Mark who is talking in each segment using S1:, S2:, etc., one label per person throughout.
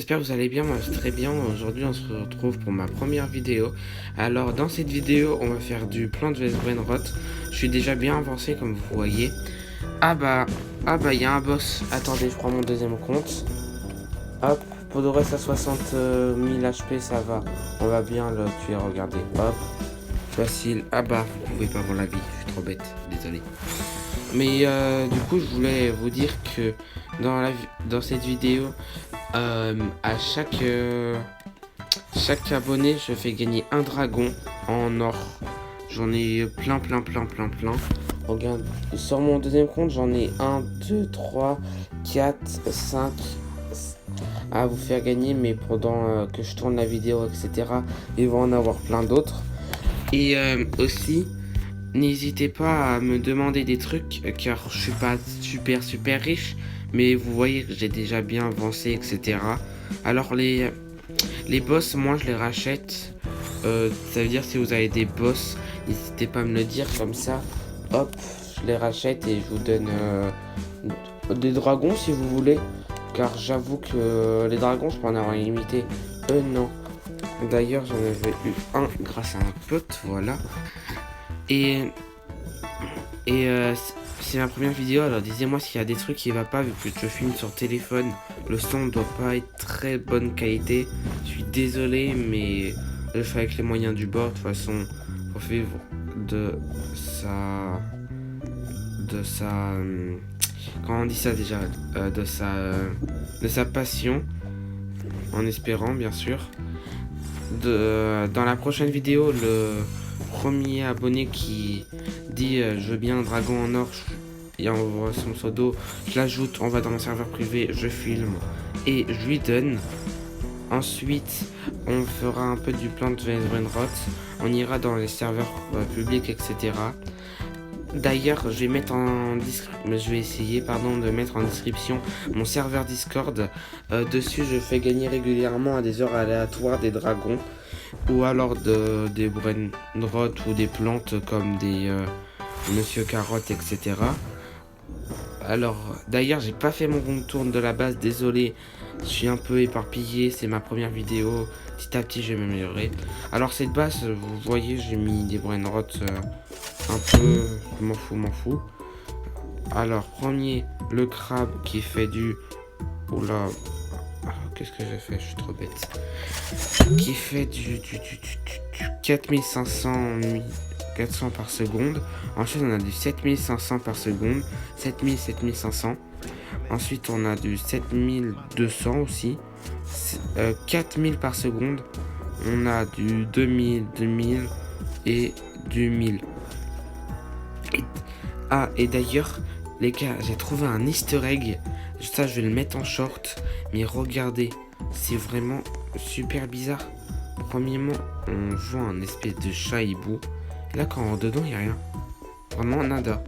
S1: J'espère que vous allez bien, moi je vais très bien. Aujourd'hui on se retrouve pour ma première vidéo. Alors dans cette vidéo on va faire du Plant vs Brainrot. Je suis déjà bien avancé comme vous voyez. Ah bah il y a un boss. Attendez, je prends mon deuxième compte. Hop, pour de reste à 60 000 HP ça va. On va bien le tuer, regardez. Hop, facile. Ah bah vous pouvez pas voir la vie, je suis trop bête, désolé. Mais du coup je voulais vous dire que dans cette vidéo, à chaque abonné, je fais gagner un dragon en or. J'en ai plein. Regarde, sur mon deuxième compte, j'en ai 1, 2, 3, 4, 5 à vous faire gagner, mais pendant que je tourne la vidéo, etc., il va en avoir plein d'autres. Et aussi, n'hésitez pas à me demander des trucs, car je suis pas super riche, mais vous voyez que j'ai déjà bien avancé, etc. Alors les boss, moi je les rachète. Ça veut dire si vous avez des boss, n'hésitez pas à me le dire comme ça. Hop, je les rachète et je vous donne des dragons si vous voulez. Car j'avoue que les dragons, je peux en avoir limité. Non. D'ailleurs, j'en avais eu un grâce à un pote, voilà. Et, et c'est ma première vidéo, alors disez-moi s'il y a des trucs qui va pas vu que je filme sur téléphone. Le son doit pas être très bonne qualité. Je suis désolé, mais je fais avec les moyens du bord. De toute façon, pour vivre de sa... comment on dit ça déjà, de sa passion, en espérant bien sûr. Dans la prochaine vidéo, le premier abonné qui dit je veux bien un dragon en or et envoie son pseudo, je l'ajoute, on va dans mon serveur privé, je filme et je lui donne. Ensuite, on fera un peu du Plant vs Brainrot, on ira dans les serveurs publics, etc. D'ailleurs, je vais essayer de mettre en description mon serveur Discord. Dessus, je fais gagner régulièrement à des heures aléatoires des dragons ou alors des brainrot ou des plantes comme des Monsieur Carotte, etc. Alors, d'ailleurs, j'ai pas fait mon tour de la base, désolé. Je suis un peu éparpillé, c'est ma première vidéo. Petit à petit, je vais m'améliorer. Alors, cette base, vous voyez, j'ai mis des brainrot un peu, je m'en fous. Alors, premier, le crabe qui fait du... Oula, qu'est-ce que j'ai fait? Je suis trop bête. Qui fait du 4500 400 par seconde. Ensuite, on a du 7500 par seconde. 7500. Ensuite, on a du 7200 aussi. 4000 par seconde. On a du 2000 et du 1000. Et d'ailleurs, les gars, j'ai trouvé un easter egg. Ça, je vais le mettre en short. Mais regardez, c'est vraiment super bizarre. Premièrement, on voit un espèce de chat hibou. Et là, quand on rentre dedans, il n'y a rien. Vraiment nada.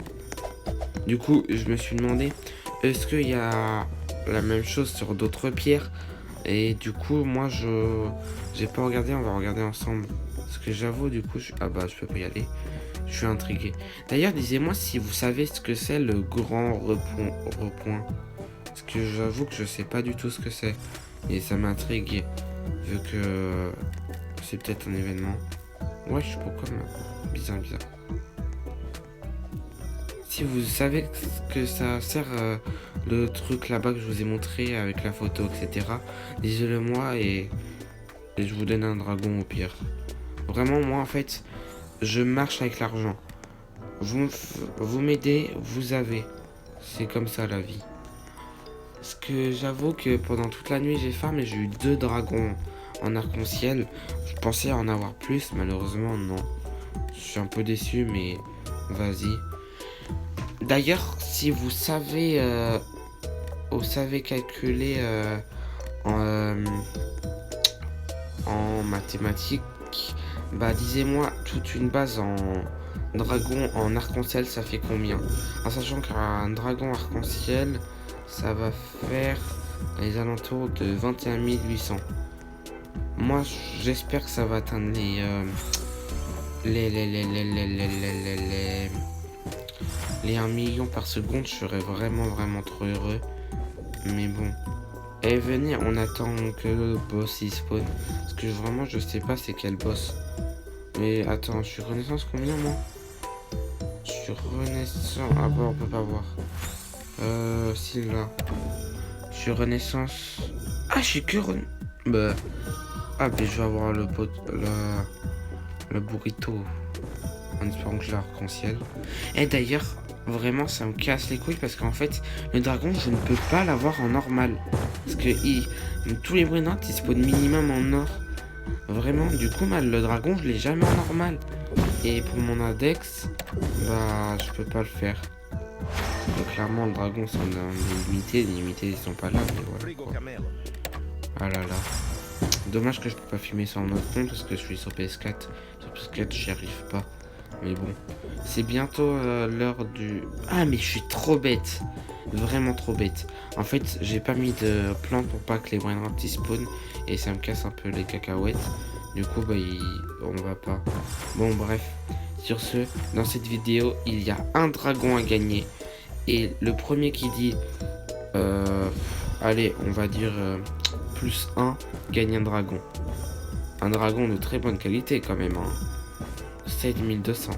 S1: Du coup, je me suis demandé, est-ce qu'il y a la même chose sur d'autres pierres? Et du coup, moi, j'ai pas regardé, on va regarder ensemble. Parce que j'avoue, du coup, ah bah, je peux pas y aller. Je suis intrigué. D'ailleurs, disez-moi si vous savez ce que c'est le grand repoint. Parce que j'avoue que je sais pas du tout ce que c'est. Et ça m'intrigue. Vu que c'est peut-être un événement. Ouais, je sais pourquoi, mais bizarre. Si vous savez ce que ça sert, le truc là-bas que je vous ai montré avec la photo, etc., dites-le moi et je vous donne un dragon au pire. Vraiment, moi en fait, je marche avec l'argent. Vous m'aidez, vous avez. C'est comme ça la vie. Parce que j'avoue que pendant toute la nuit j'ai faim, mais j'ai eu 2 dragons en arc-en-ciel. Je pensais en avoir plus, malheureusement non. Je suis un peu déçu, mais vas-y. D'ailleurs, si vous savez calculer en mathématiques, bah disez-moi toute une base en dragon en arc-en-ciel, ça fait combien? En sachant qu'un dragon arc-en-ciel, ça va faire les alentours de 21 800. Moi, j'espère que ça va atteindre les 1 million par seconde. Je serais vraiment trop heureux. Mais bon, Eh, venez, on attend que le boss il spawn. Parce que vraiment, je sais pas c'est quel boss. Mais attends, je suis renaissance combien, moi? Je suis renaissance... Ah bah, on peut pas voir. Si, là. Je suis renaissance... Ah, je suis que Bah... Ah, mais je vais avoir le pot... Le burrito. En espérant que je l'arc-en-ciel. Et d'ailleurs, vraiment, ça me casse les couilles parce qu'en fait, le dragon, je ne peux pas l'avoir en normal. Parce que tous les Brainrot, ils spawnent minimum en or. Vraiment, du coup, le dragon, je l'ai jamais en normal. Et pour mon index, bah, je peux pas le faire. Donc, clairement, le dragon, c'est en limité. Les limités, ils sont pas là. Mais voilà, quoi. Ah là là. Dommage que je peux pas filmer ça en autre compte parce que je suis sur PS4. Sur PS4, j'y arrive pas. Mais bon, c'est bientôt l'heure du... Ah, mais je suis trop bête. Vraiment trop bête. En fait, j'ai pas mis de plan pour pas que les Brainrot spawn. Et ça me casse un peu les cacahuètes. Du coup, bah, on va pas. Bon, bref. Sur ce, dans cette vidéo, il y a un dragon à gagner. Et le premier qui dit... allez, on va dire... plus 1, gagne un dragon. Un dragon de très bonne qualité quand même. Hein. 7200.